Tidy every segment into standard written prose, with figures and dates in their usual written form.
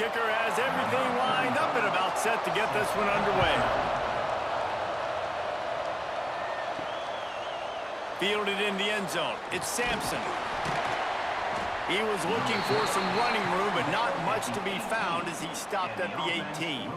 kicker has everything lined up and about set to get this one underway. Fielded in the end zone. It's Sampson. He was looking for some running room, but not much to be found as he stopped at the 18.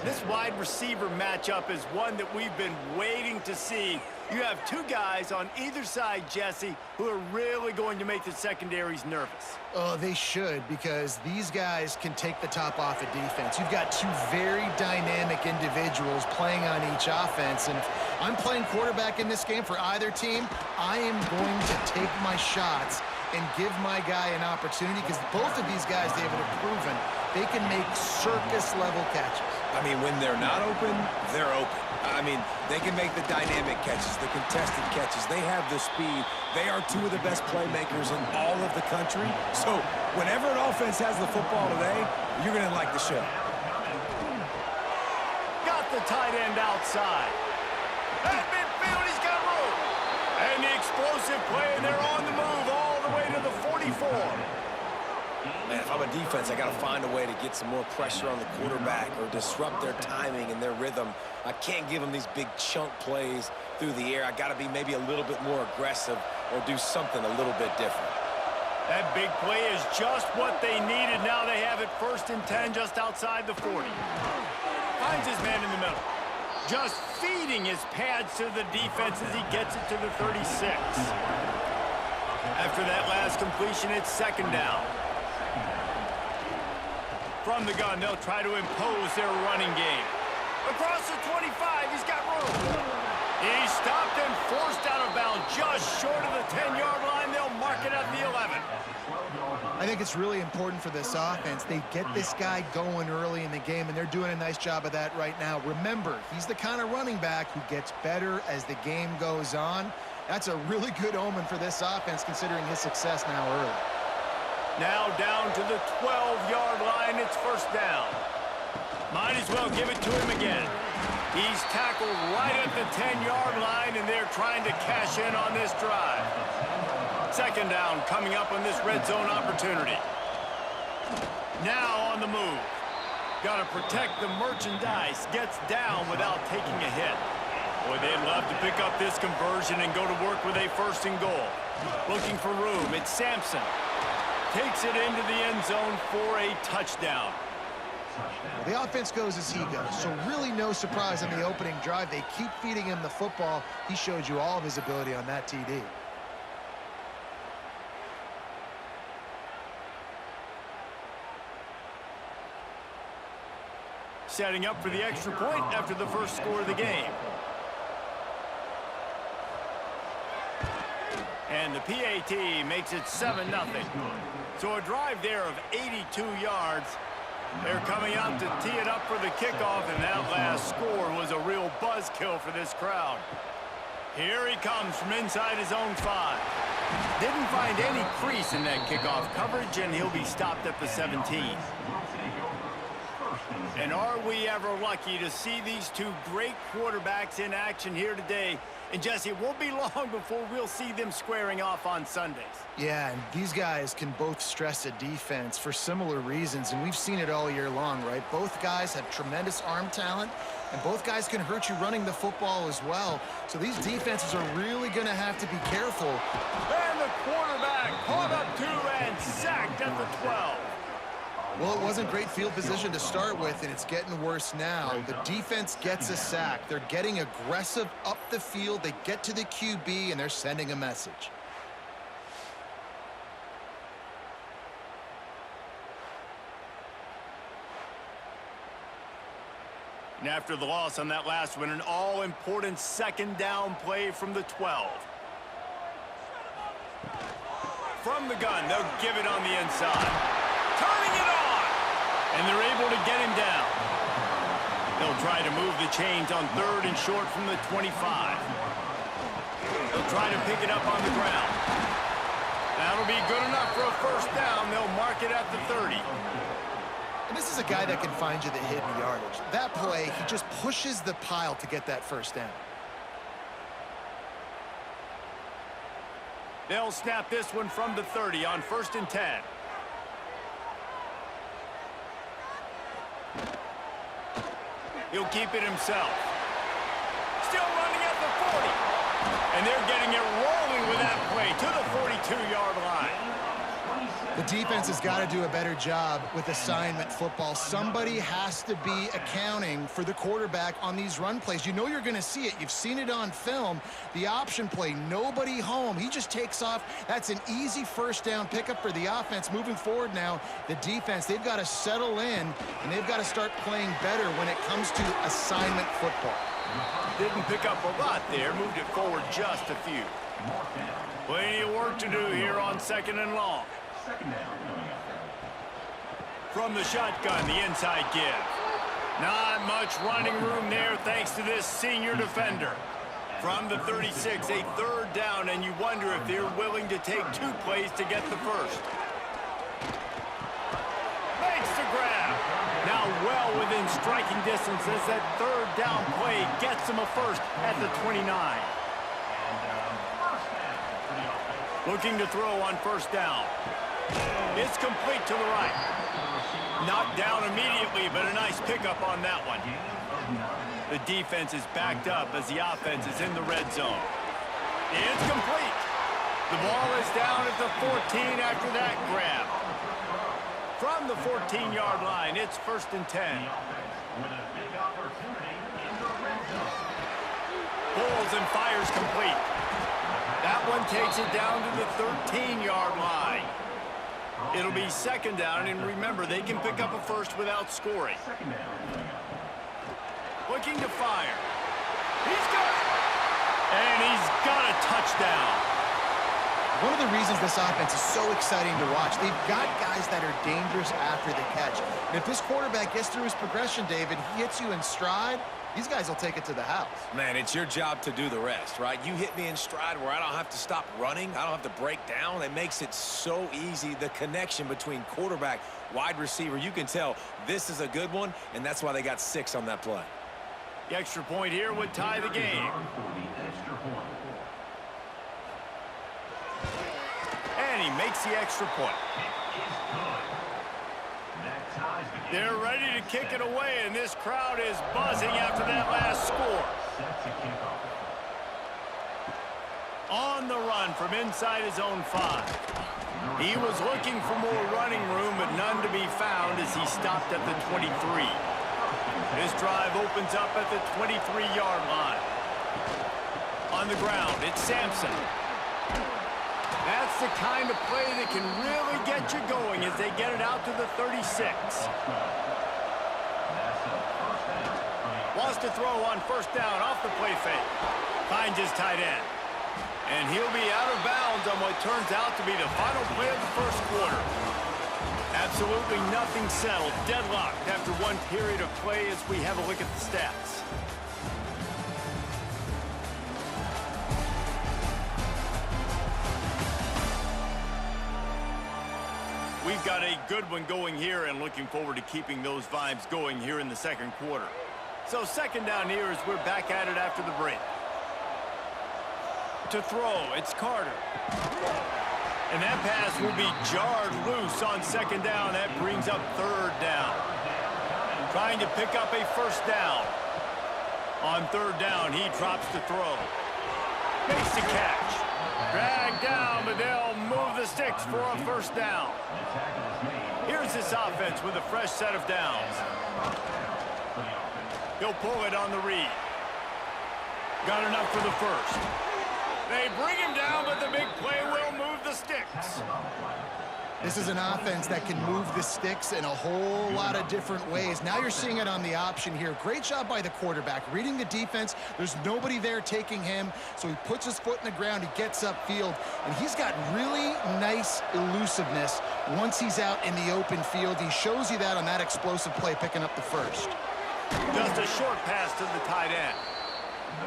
This wide receiver matchup is one that we've been waiting to see. You have two guys on either side, Jesse, who are really going to make the secondaries nervous. Oh, they should, because these guys can take the top off a defense. You've got two very dynamic individuals playing on each offense, and if I'm playing quarterback in this game for either team, I am going to take my shots and give my guy an opportunity, because both of these guys, David, have proven they can make circus-level catches. I mean, when they're not open, they're open. I mean, they can make the dynamic catches, the contested catches. They have the speed. They are two of the best playmakers in all of the country. So whenever an offense has the football today, you're going to like the show. Got the tight end outside. At midfield, he's got room. And the explosive play, and they're on the move all the way to the 44. Man, if I'm a defense, I got to find a way to get some more pressure on the quarterback or disrupt their timing and their rhythm. I can't give them these big chunk plays through the air. I got to be maybe a little bit more aggressive or do something a little bit different. That big play is just what they needed. Now they have it 1st and 10 just outside the 40. Finds his man in the middle. Just feeding his pads to the defense as he gets it to the 36. After that last completion, it's 2nd down. From the gun, they'll try to impose their running game. Across the 25, he's got room. He stopped and forced out of bounds just short of the 10-yard line. They'll mark it at the 11. I think it's really important for this offense. They get this guy going early in the game, and they're doing a nice job of that right now. Remember, he's the kind of running back who gets better as the game goes on. That's a really good omen for this offense, considering his success now early. Now down to the 12-yard line. It's 1st down. Might as well give it to him again. He's tackled right at the 10-yard line, and they're trying to cash in on this drive. 2nd down coming up on this red zone opportunity. Now on the move. Got to protect the merchandise. Gets down without taking a hit. Boy, they'd love to pick up this conversion and go to work with a 1st and goal. Looking for room. It's Sampson. Takes it into the end zone for a touchdown. Well, the offense goes as he goes, so really no surprise on the opening drive. They keep feeding him the football. He showed you all of his ability on that TD. Setting up for the extra point after the first score of the game. And the PAT makes it 7-0. So a drive there of 82 yards. They're coming out to tee it up for the kickoff, and that last score was a real buzzkill for this crowd. Here he comes from inside his own 5. Didn't find any crease in that kickoff coverage, and he'll be stopped at the 17. And are we ever lucky to see these two great quarterbacks in action here today? And Jesse, it won't be long before we'll see them squaring off on Sundays. Yeah, and these guys can both stress a defense for similar reasons, and we've seen it all year long, right? Both guys have tremendous arm talent, and both guys can hurt you running the football as well. So these defenses are really going to have to be careful. And the quarterback caught up to and sacked at the 12. Well, it wasn't great field position to start with, and it's getting worse now. The defense gets a sack. They're getting aggressive up the field. They get to the QB, and they're sending a message. And after the loss on that last one, an all-important 2nd down play from the 12. From the gun, they'll give it on the inside. Turning it on! And they're able to get him down. They'll try to move the chains on 3rd and short from the 25. They'll try to pick it up on the ground. That'll be good enough for a 1st down. They'll mark it at the 30. And this is a guy that can find you the hidden yardage. That play, he just pushes the pile to get that 1st down. They'll snap this one from the 30 on 1st and 10. He'll keep it himself. Still running at the 40. And they're getting it rolling with that play to the 42-yard line. The defense has got to do a better job with assignment football. Somebody has to be accounting for the quarterback on these run plays. You know you're going to see it. You've seen it on film. The option play, nobody home. He just takes off. That's an easy first down pickup for the offense. Moving forward now, the defense, they've got to settle in, and they've got to start playing better when it comes to assignment football. Didn't pick up a lot there. Moved it forward just a few. Plenty of work to do here on 2nd and long. From the shotgun, the inside give. Not much running room there thanks to this senior defender. From the 36, a 3rd down, and you wonder if they're willing to take 2 plays to get the first. Makes the grab. Now well within striking distance as that 3rd down play gets him a first at the 29. Looking to throw on 1st down. It's complete to the right. Knocked down immediately, but a nice pickup on that one. The defense is backed up as the offense is in the red zone. It's complete. The ball is down at the 14 after that grab. From the 14-yard line, it's 1st and 10. Pulls and fires complete. That one takes it down to the 13-yard line. It'll be 2nd down, and remember, they can pick up a first without scoring. Looking to fire. He's got it! And he's got a touchdown. One of the reasons this offense is so exciting to watch, they've got guys that are dangerous after the catch. And if this quarterback gets through his progression, David, he hits you in stride, these guys will take it to the house. Man, it's your job to do the rest, right? You hit me in stride where I don't have to stop running. I don't have to break down. It makes it so easy. The connection between quarterback, wide receiver, you can tell this is a good one, and that's why they got 6 on that play. The extra point here would tie the game. And he makes the extra point. They're ready to kick it away, and this crowd is buzzing after that last score. On the run from inside his own 5. He was looking for more running room, but none to be found as he stopped at the 23. This drive opens up at the 23-yard line. On the ground, it's Sampson. That's the kind of play that can really get you going as they get it out to the 36. Wants to throw on 1st down off the play fake. Finds his tight end. And he'll be out of bounds on what turns out to be the final play of the 1st quarter. Absolutely nothing settled. Deadlocked after one period of play as we have a look at the stats. We've got a good one going here and looking forward to keeping those vibes going here in the 2nd quarter. So 2nd down here as we're back at it after the break. To throw, it's Carter. And that pass will be jarred loose on 2nd down. That brings up 3rd down. Trying to pick up a 1st down. On 3rd down, he drops to throw. Makes the catch. Dragged down, but they'll move the sticks for a 1st down. Here's this offense with a fresh set of downs. He'll pull it on the read. Got enough for the 1st. They bring him down, but the big play will move the sticks. This is an offense that can move the sticks in a whole lot of different ways. Now you're seeing it on the option here. Great job by the quarterback. Reading the defense, there's nobody there taking him, so he puts his foot in the ground, he gets upfield, and he's got really nice elusiveness once he's out in the open field. He shows you that on that explosive play, picking up the 1st. Just a short pass to the tight end.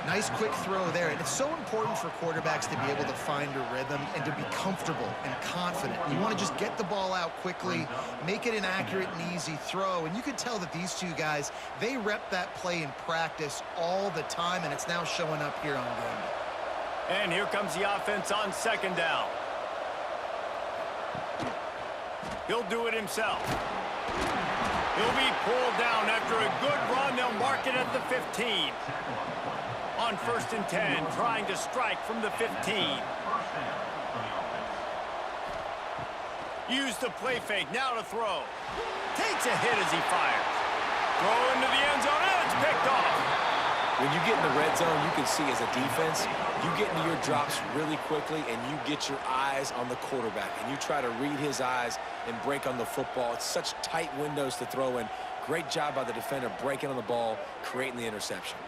Nice quick throw there. And it's so important for quarterbacks to be able to find a rhythm and to be comfortable and confident. You want to just get the ball out quickly, make it an accurate and easy throw. And you could tell that these two guys, they rep that play in practice all the time, and it's now showing up here on game day. And here comes the offense on 2nd down. He'll do it himself. He'll be pulled down after a good run. They'll mark it at the 15. On 1st and 10, trying to strike from the 15. Use the play fake, now to throw. Takes a hit as he fires. Throw into the end zone, and it's picked off. When you get in the red zone, you can see as a defense, you get into your drops really quickly and you get your eyes on the quarterback and you try to read his eyes and break on the football. It's such tight windows to throw in. Great job by the defender breaking on the ball, creating the interception.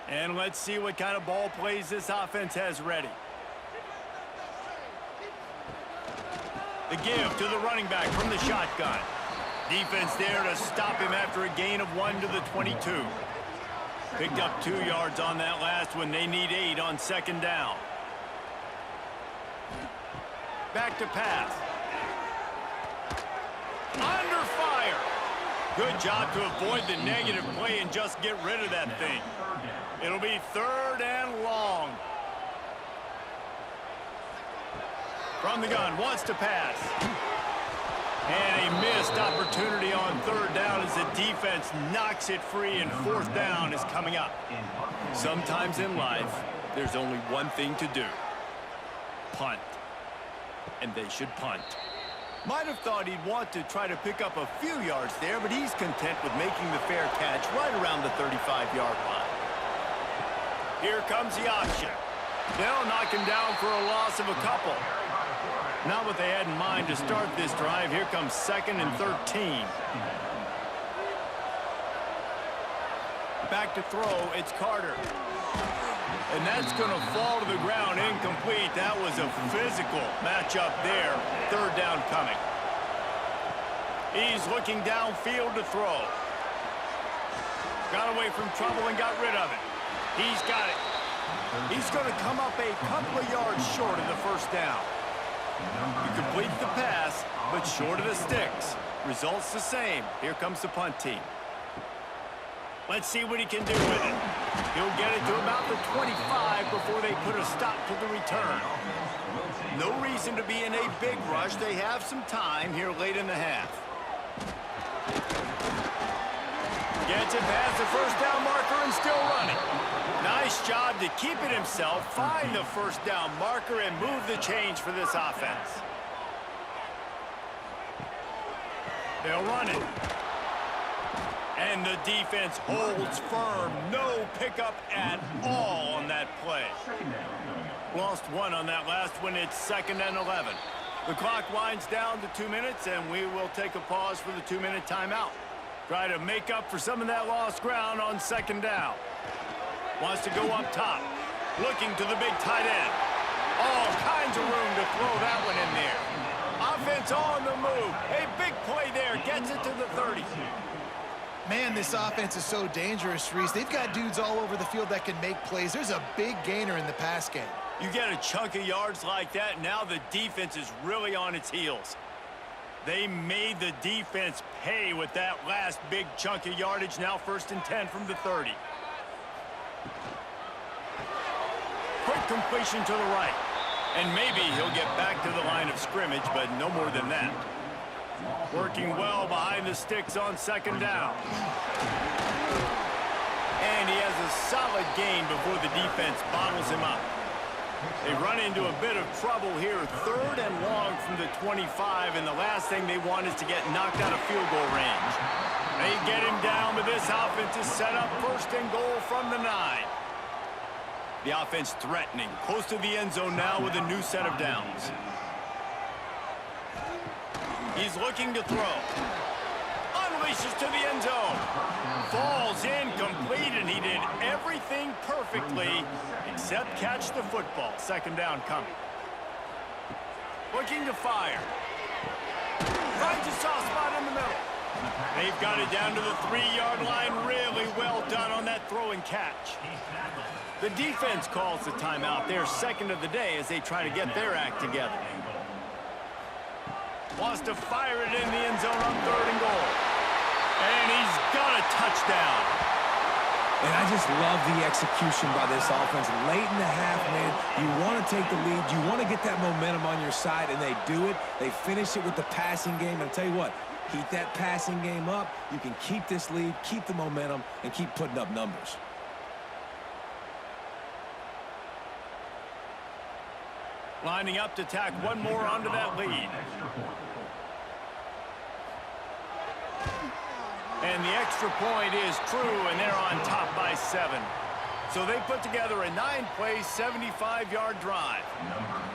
And let's see what kind of ball plays this offense has ready. The give to the running back from the shotgun. Defense there to stop him after a gain of 1 to the 22. Picked up 2 yards on that last one. They need 8 on 2nd down. Back to pass. Under fire. Good job to avoid the negative play and just get rid of that thing. It'll be 3rd and long. From the gun, wants to pass. And a missed opportunity on 3rd down as the defense knocks it free, and 4th down is coming up. Sometimes in life, there's only one thing to do. Punt. And they should punt. Might have thought he'd want to try to pick up a few yards there, but he's content with making the fair catch right around the 35-yard line. Here comes the option. They'll knock him down for a loss of a couple. Not what they had in mind to start this drive. Here comes 2nd and 13. Back to throw, it's Carter. And that's going to fall to the ground, incomplete. That was a physical matchup there. 3rd down coming. He's looking downfield to throw. Got away from trouble and got rid of it. He's got it. He's going to come up a couple of yards short of the 1st down. He completes the pass, but short of the sticks. Results the same. Here comes the punt team. Let's see what he can do with it. He'll get it to about the 25 before they put a stop to the return. No reason to be in a big rush. They have some time here late in the half. Gets it past the 1st down marker and still running. Nice job to keep it himself, find the 1st down marker, and move the change for this offense. They'll run it. And the defense holds firm. No pickup at all on that play. Lost 1 on that last one. It's 2nd and 11. The clock winds down to 2 minutes, and we will take a pause for the 2-minute timeout. Try to make up for some of that lost ground on 2nd down. Wants to go up top. Looking to the big tight end. All kinds of room to throw that one in there. Offense on the move. A big play there. Gets it to the 30. Man, this offense is so dangerous, Reese. They've got dudes all over the field that can make plays. There's a big gainer in the pass game. You get a chunk of yards like that, now the defense is really on its heels. They made the defense pay with that last big chunk of yardage. Now 1st and 10 from the 30. Quick completion to the right. And maybe he'll get back to the line of scrimmage, but no more than that. Working well behind the sticks on 2nd down. And he has a solid gain before the defense bottles him up. They run into a bit of trouble here. 3rd and long from the 25, and the last thing they want is to get knocked out of field goal range. They get him down, but this offense is set up 1st and goal from the 9. The offense threatening, close to the end zone now with a new set of downs. He's looking to throw. Unleashes to the end zone. Falls incomplete, and he did everything perfectly except catch the football. 2nd down coming. Looking to fire. Finds a soft spot in the middle. They've got it down to the 3-yard line. Really well done on that throw and catch. The defense calls the timeout. They're 2nd of the day as they try to get their act together. Wants to fire it in the end zone on 3rd and goal. And he's got a touchdown. And I just love the execution by this offense. Late in the half, man, you want to take the lead. You want to get that momentum on your side, and they do it. They finish it with the passing game. And I'll tell you what, keep that passing game up. You can keep this lead, keep the momentum, and keep putting up numbers. Lining up to tack one more onto that lead. And the extra point is true, and they're on top by 7. So they put together a 9-play, 75-yard drive.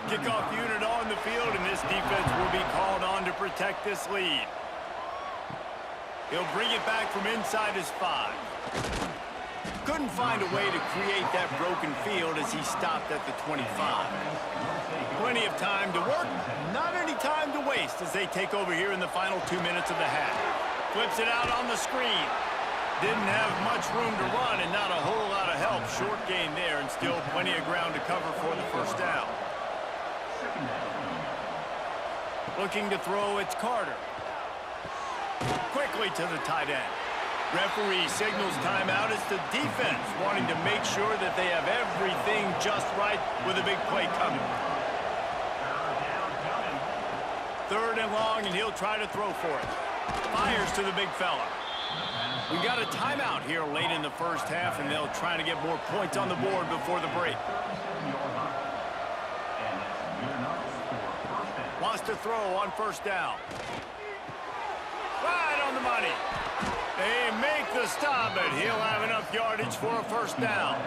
Kickoff unit on the field, and this defense will be called on to protect this lead. He'll bring it back from inside his 5. Couldn't find a way to create that broken field as he stopped at the 25. Plenty of time to work, not any time to waste as they take over here in the final 2 minutes of the half. Flips it out on the screen. Didn't have much room to run and not a whole lot of help. Short gain there and still plenty of ground to cover for the first down. Looking to throw, it's Carter. Quickly to the tight end. Referee signals timeout. It's the defense wanting to make sure that they have everything just right with a big play coming. 3rd and long, and he'll try to throw for it. Fires to the big fella. We got a timeout here late in the first half, and they'll try to get more points on the board before the break. Wants to throw on first down. Right on the money. They make the stop, but he'll have enough yardage for a first down.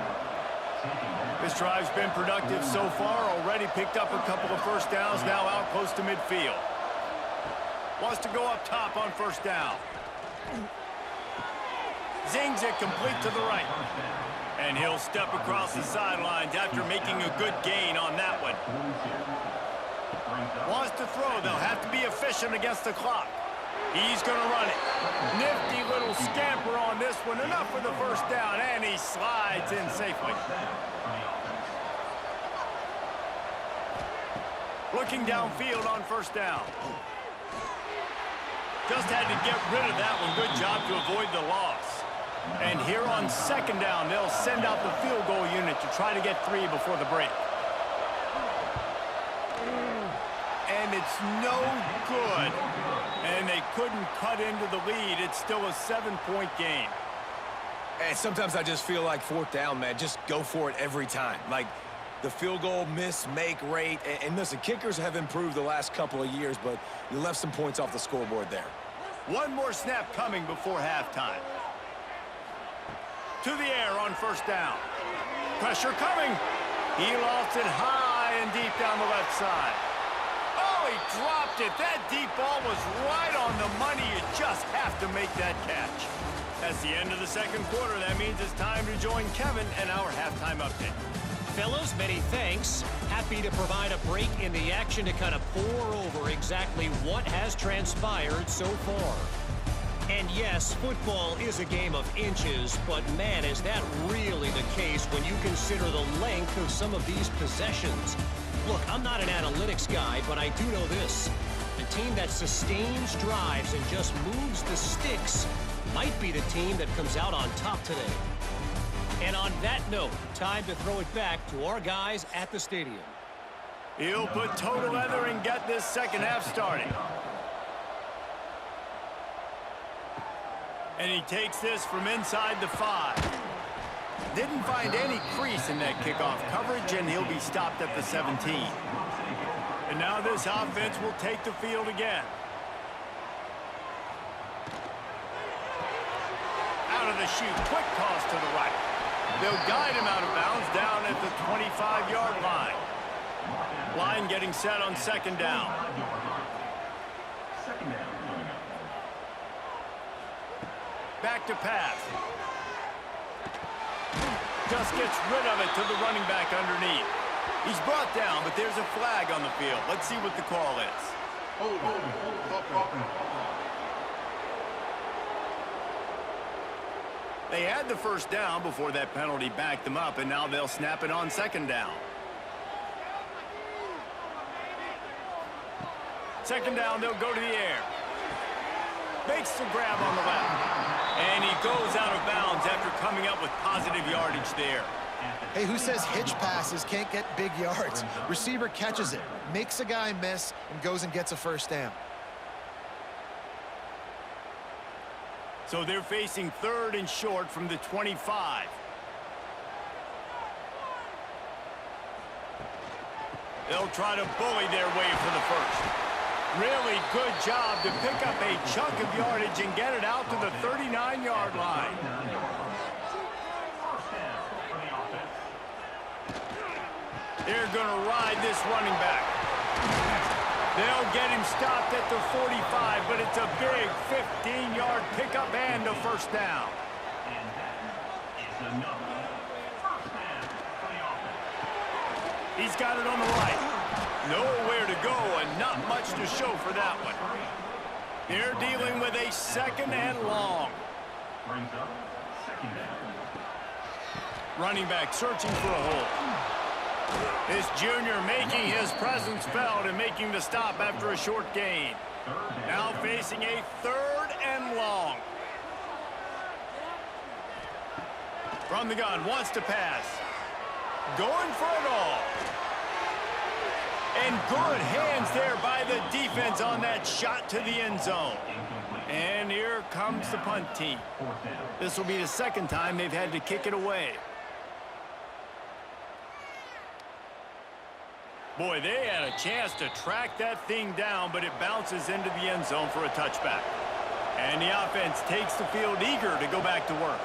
This drive's been productive so far. Already picked up a couple of first downs, now out close to midfield. Wants to go up top on first down. Zings it complete to the right. And he'll step across the sidelines after making a good gain on that one. Wants to throw. They'll have to be efficient against the clock. He's going to run it. Nifty little scamper on this one. Enough for the first down, and he slides in safely. Looking downfield on first down. Just had to get rid of that one. Good job to avoid the loss. And here on second down, they'll send out the field goal unit to try to get 3 before the break. And it's no good. And they couldn't cut into the lead. It's still a 7-point game. And sometimes I just feel like 4th down, man, just go for it every time. Like the field goal miss-make rate. And listen, kickers have improved the last couple of years, but you left some points off the scoreboard there. One more snap coming before halftime. To the air on first down. Pressure coming. He lofts it high and deep down the left side. Oh, he dropped it. That deep ball was right on the money. You just have to make that catch. That's the end of the second quarter. That means it's time to join Kevin and our halftime update. Fellows, many thanks. Happy to provide a break in the action to kind of pour over exactly what has transpired so far. And yes, football is a game of inches, but man, is that really the case when you consider the length of some of these possessions. Look, I'm not an analytics guy, but I do know this. The team that sustains drives and just moves the sticks might be the team that comes out on top today. And on that note, time to throw it back to our guys at the stadium. He'll put toe to leather and get this second half started. And he takes this from inside the 5. Didn't find any crease in that kickoff coverage, and he'll be stopped at the 17. And now this offense will take the field again. Out of the chute, quick toss to the right. They'll guide him out of bounds down at the 25-yard line. Line getting set on second down. Back to pass. Just gets rid of it to the running back underneath. He's brought down, but there's a flag on the field. Let's see what the call is. They had the first down before that penalty backed them up, and now they'll snap it on second down. Second down, they'll go to the air. Makes the grab on the left. And he goes out of bounds after coming up with positive yardage there. Hey, who says hitch passes can't get big yards? Receiver catches it, makes a guy miss, and goes and gets a first down. So they're facing 3rd and short from the 25. They'll try to bully their way for the first. Really good job to pick up a chunk of yardage and get it out to the 39-yard line. They're going to ride this running back. They'll get him stopped at the 45, but it's a big 15-yard pickup and a first down. He's got it on the right. Nowhere to go and not much to show for that one. They're dealing with a 2nd and long. Running back searching for a hole. This junior making his presence felt and making the stop after a short gain. Now facing a 3rd and long. From the gun, wants to pass. Going for it all. And good hands there by the defense on that shot to the end zone. And here comes the punt team. This will be the 2nd time they've had to kick it away. Boy, they had a chance to track that thing down, but it bounces into the end zone for a touchback. And the offense takes the field eager to go back to work.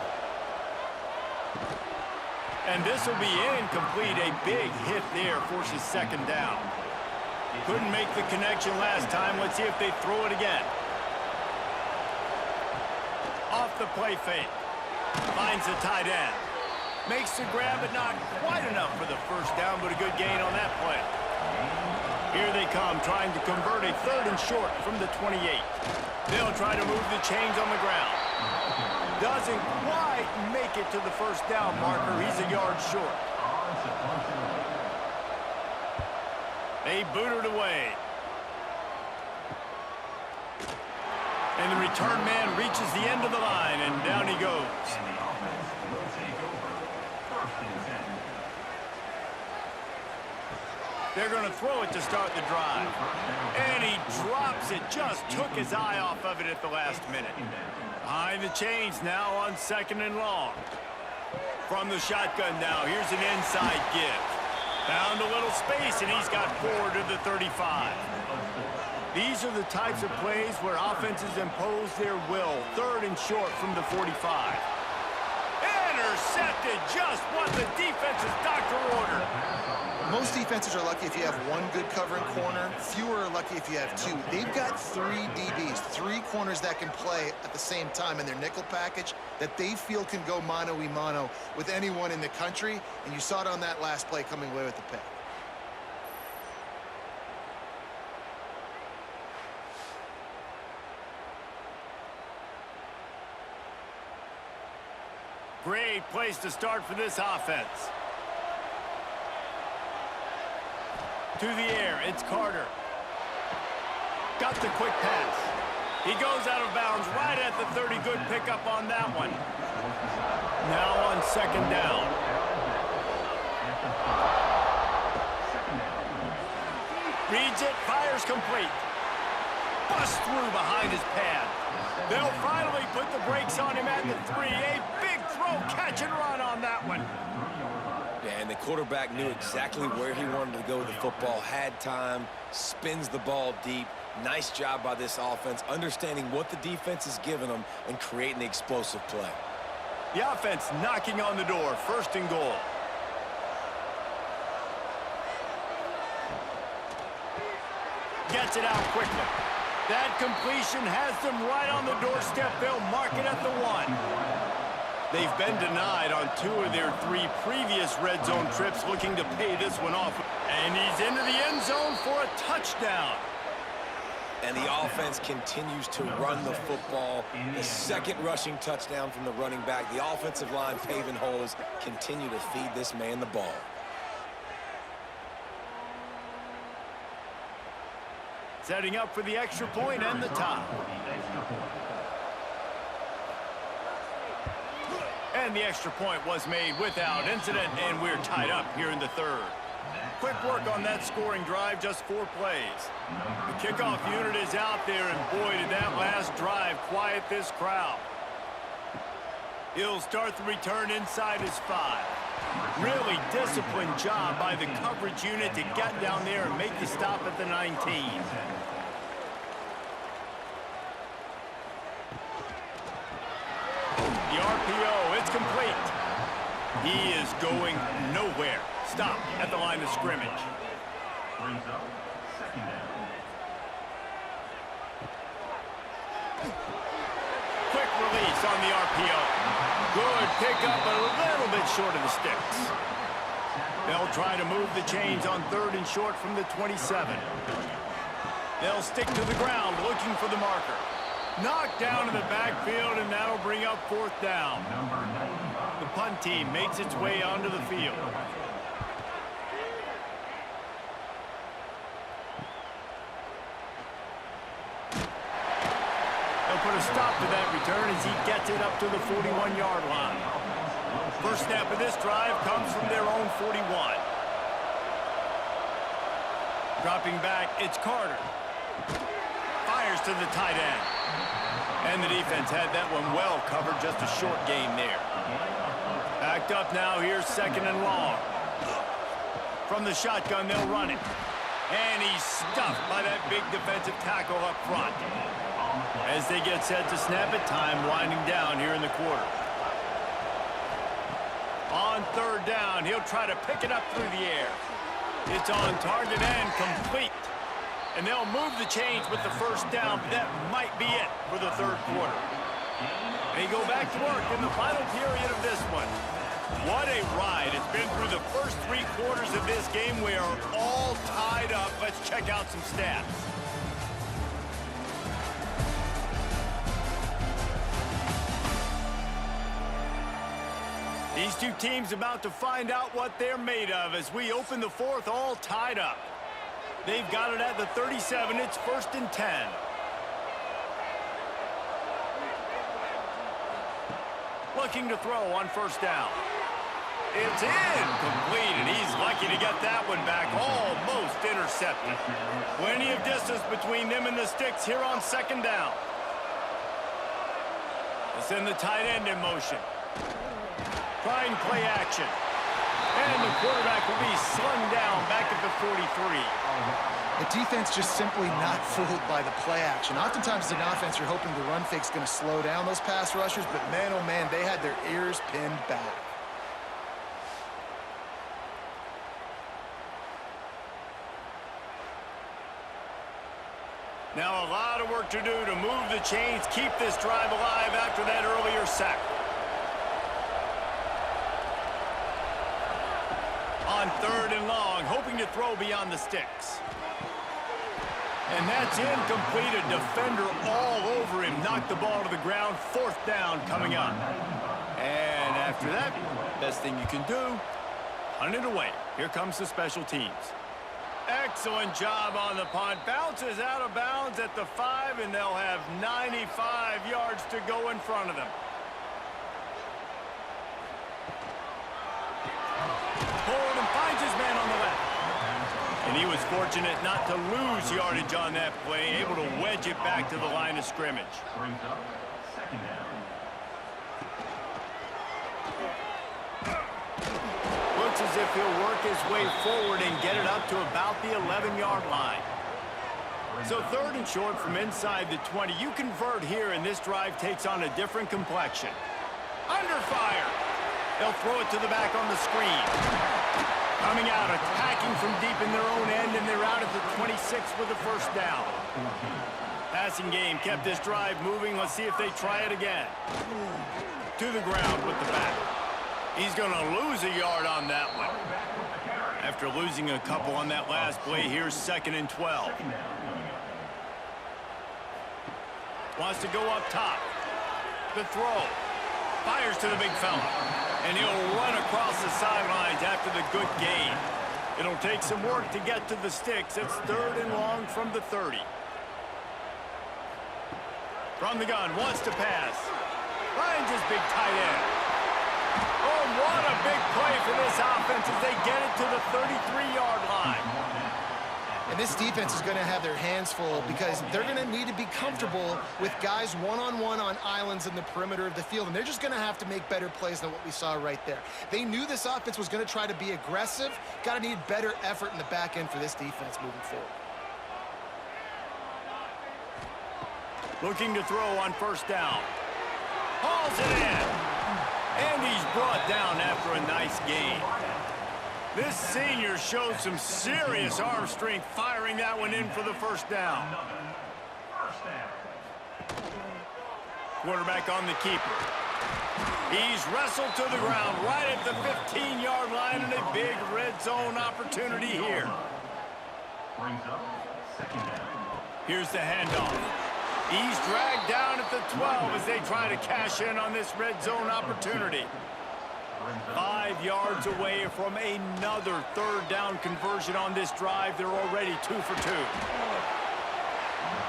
And this will be incomplete. A big hit there forces 2nd down. Couldn't make the connection last time. Let's see if they throw it again. Off the play fake. Finds the tight end. Makes the grab, but not quite enough for the first down, but a good gain on that play. Here they come, trying to convert a 3rd and short from the 28. They'll try to move the chains on the ground. Doesn't quite make it to the first down marker. He's a yard short. They boot it away. And the return man reaches the end of the line, and down he goes. They're going to throw it to start the drive. And he drops it. Just took his eye off of it at the last minute. Behind the chains now on 2nd and long. From the shotgun now, here's an inside give. Found a little space, and he's got 4 to the 35. These are the types of plays where offenses impose their will. 3rd and short from the 45. Intercepted, just what the defense's doctor ordered. Most defenses are lucky if you have one good covering corner. Fewer are lucky if you have 2. They've got 3 DBs, 3 corners that can play at the same time in their nickel package that they feel can go mano-a-mano with anyone in the country, and you saw it on that last play coming away with the pick. Great place to start for this offense. To the air, it's Carter. Got the quick pass. He goes out of bounds right at the 30. Good pickup on that one. Now on 2nd down. Reads it, fires complete. Busts through behind his pad. They'll finally put the brakes on him at the 3. A big throw, catch and run on that one. Yeah, and the quarterback knew exactly where he wanted to go with the football, had time, spins the ball deep. Nice job by this offense, understanding what the defense is giving them and creating the explosive play. The offense knocking on the door, 1st and goal. Gets it out quickly. That completion has them right on the doorstep. They'll mark it at the 1. They've been denied on 2 of their 3 previous red zone trips, looking to pay this one off. And he's into the end zone for a touchdown. And the offense continues to run the football. The 2nd rushing touchdown from the running back. The offensive line paving holes, continue to feed this man the ball. Setting up for the extra point and the tie. And the extra point was made without incident, and we're tied up here in the third. Quick work on that scoring drive, just 4 plays. The kickoff unit is out there, and boy, did that last drive quiet this crowd. He'll start the return inside his 5. Really disciplined job by the coverage unit to get down there and make the stop at the 19. The RPO, it's complete. He is going nowhere. Stop at the line of scrimmage. Quick release on the RPO. Good pickup, but a little bit short of the sticks. They'll try to move the chains on 3rd and short from the 27. They'll stick to the ground looking for the marker. Knocked down in the backfield, and that'll bring up 4th down. The punt team makes its way onto the field. They'll put a stop to that return as he gets it up to the 41-yard line. First snap of this drive comes from their own 41. Dropping back, it's Carter. Fires to the tight end. And the defense had that one well covered, just a short gain there. Backed up now, here's 2nd and long. From the shotgun, they'll run it. And he's stuffed by that big defensive tackle up front. As they get set to snap it, time winding down here in the quarter. On 3rd down, he'll try to pick it up through the air. It's on target and complete. And they'll move the chains with the 1st down, but that might be it for the 3rd quarter. They go back to work in the final period of this one. What a ride. It's been through the first 3 quarters of this game. We are all tied up. Let's check out some stats. These two teams about to find out what they're made of as we open the 4th all tied up. They've got it at the 37. It's 1st and 10. Looking to throw on 1st down. It's incomplete, and he's lucky to get that one back. Almost intercepted. Plenty of distance between them and the sticks here on 2nd down. They send the tight end in motion. Trying play action. And the quarterback will be slung down back at the 43. The defense just simply not fooled by the play action. Oftentimes as an offense, you're hoping the run fake's going to slow down those pass rushers, but man, oh man, they had their ears pinned back. Now a lot of work to do to move the chains, keep this drive alive after that earlier sack. On 3rd and long, hoping to throw beyond the sticks. And that's incomplete. A defender all over him. Knocked the ball to the ground. 4th down coming up. And after that, best thing you can do, punt it away. Here comes the special teams. Excellent job on the punt. Bounces out of bounds at the 5, and they'll have 95 yards to go in front of them. Forward and finds his man on the left. And he was fortunate not to lose yardage on that play, able to wedge it back to the line of scrimmage. Looks as if he'll work his way forward and get it up to about the 11-yard line. So 3rd and short from inside the 20. You convert here, and this drive takes on a different complexion. Under fire. They'll throw it to the back on the screen. Coming out, attacking from deep in their own end, and they're out at the 26 with the 1st down. Passing game kept this drive moving. Let's see if they try it again. To the ground with the back. He's going to lose a yard on that one. After losing a couple on that last play, here's 2nd and 12. Wants to go up top. The throw. Fires to the big fella. And he'll run across the sidelines after the good gain. It'll take some work to get to the sticks. It's 3rd and long from the 30. From the gun, wants to pass. Finds his big tight end. Oh, what a big play for this offense as they get it to the 33-yard line. And this defense is going to have their hands full because they're going to need to be comfortable with guys one-on-one on islands in the perimeter of the field, and they're just going to have to make better plays than what we saw right there. They knew this offense was going to try to be aggressive. Got to need better effort in the back end for this defense moving forward. Looking to throw on first down. Hauls it in. And he's brought down after a nice gain. This senior showed some serious arm strength firing that one in for the first down. Quarterback on the keeper. He's wrestled to the ground right at the 15-yard line and a big red zone opportunity here. Here's the handoff. He's dragged down at the 12 as they try to cash in on this red zone opportunity. 5 yards away from another third down conversion on this drive. They're already 2 for 2.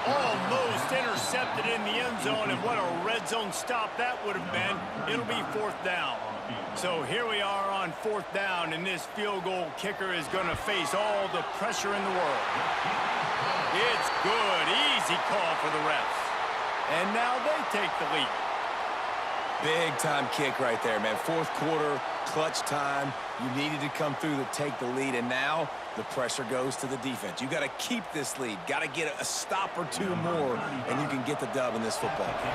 Almost intercepted in the end zone, and what a red zone stop that would have been. It'll be 4th down. So here we are on 4th down, and this field goal kicker is going to face all the pressure in the world. It's good. Easy call for the refs. And now they take the lead. Big-time kick right there, man. 4th quarter, clutch time. You needed to come through to take the lead, and now the pressure goes to the defense. You got to keep this lead. Got to get a stop or two more, and you can get the dub in this football game.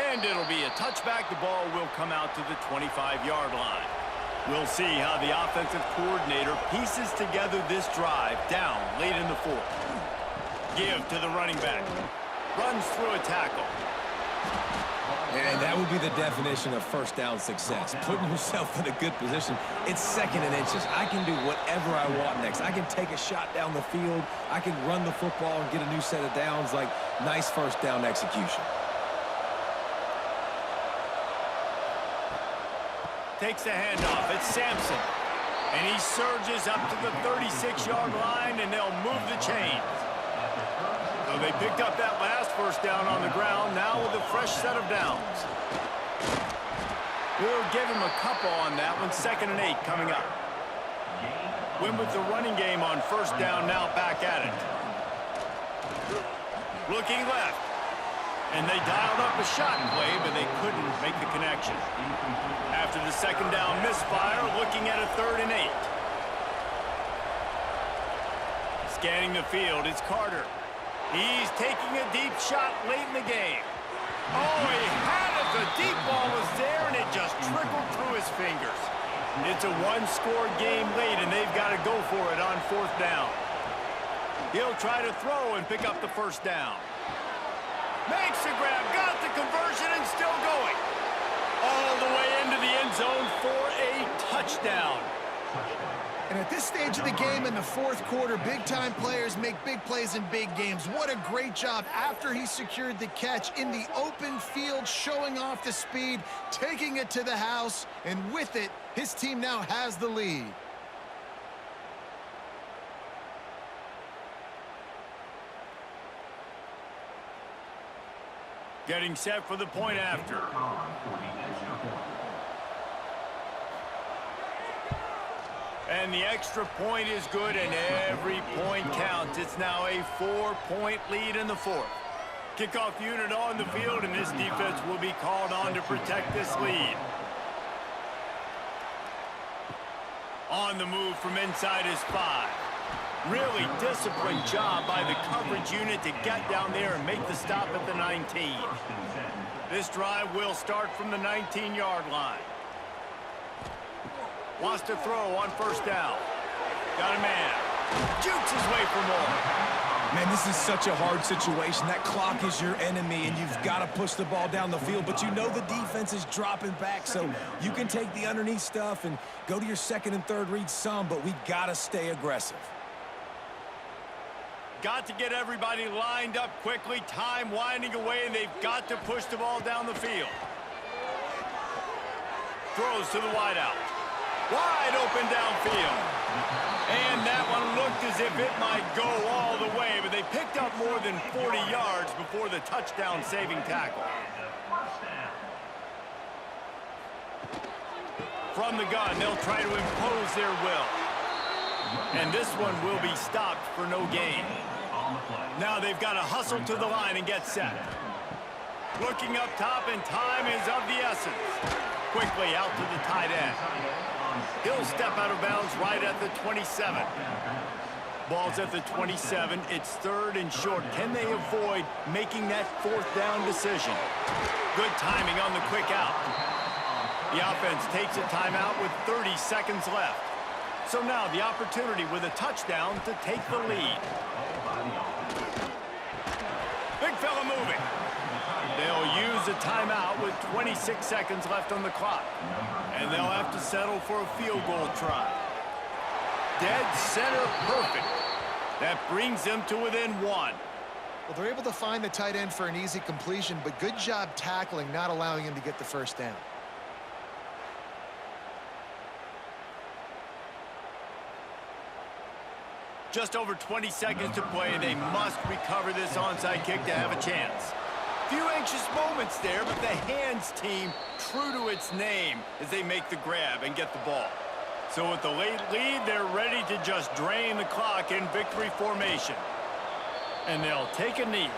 And it'll be a touchback. The ball will come out to the 25-yard line. We'll see how the offensive coordinator pieces together this drive down late in the 4th. Give to the running back. Runs through a tackle. And that would be the definition of first down success. Putting yourself in a good position. It's 2nd and inches. I can do whatever I want next. I can take a shot down the field. I can run the football and get a new set of downs. Like, nice first down execution. Takes the handoff. It's Sampson. And he surges up to the 36-yard line, and they'll move the chains. So they picked up that last first down on the ground, now with a fresh set of downs. We'll give him a couple on that one. 2nd and 8 coming up. Win with the running game on first down, now back at it. Looking left. And they dialed up a shot play, but they couldn't make the connection. After the 2nd down misfire, looking at a 3rd and 8. Scanning the field, it's Carter. He's taking a deep shot late in the game. Oh, he had it. The deep ball was there, and it just trickled through his fingers. It's a one-score game late, and they've got to go for it on 4th down. He'll try to throw and pick up the first down. Makes the grab, got the conversion, and still going. All the way into the end zone for a touchdown. And at this stage of the game in the 4th quarter, big-time players make big plays in big games. What a great job after he secured the catch in the open field, showing off the speed, taking it to the house, and with it, his team now has the lead. Getting set for the point after. And the extra point is good, and every point counts. It's now a 4-point lead in the 4th. Kickoff unit on the field, and this defense will be called on to protect this lead. On the move from inside his 5. Really disciplined job by the coverage unit to get down there and make the stop at the 19. This drive will start from the 19-yard line. Wants to throw on first down. Got a man. Jukes his way for more. Man, this is such a hard situation. That clock is your enemy, and you've got to push the ball down the field. But you know the defense is dropping back, so you can take the underneath stuff and go to your 2nd and 3rd read some, but we got to stay aggressive. Got to get everybody lined up quickly. Time winding away, and they've got to push the ball down the field. Throws to the wideout. Wide open downfield. And that one looked as if it might go all the way, but they picked up more than 40 yards before the touchdown-saving tackle. From the gun, they'll try to impose their will. And this one will be stopped for no gain. Now they've got to hustle to the line and get set. Looking up top, and time is of the essence. Quickly out to the tight end. He'll step out of bounds right at the 27. Ball's at the 27. It's 3rd and short. Can they avoid making that 4th down decision? Good timing on the quick out. The offense takes a timeout with 30 seconds left. So now the opportunity with a touchdown to take the lead. Big fella moving. They'll use a timeout with 26 seconds left on the clock. And they'll have to settle for a field goal try. Dead center perfect. That brings them to within 1. Well, they're able to find the tight end for an easy completion, but good job tackling, not allowing him to get the first down. Just over 20 seconds to play, and they must recover this onside kick to have a chance. Few anxious moments there, but the hands team true to its name as they make the grab and get the ball. So with the late lead, they're ready to just drain the clock in victory formation. And they'll take a knee.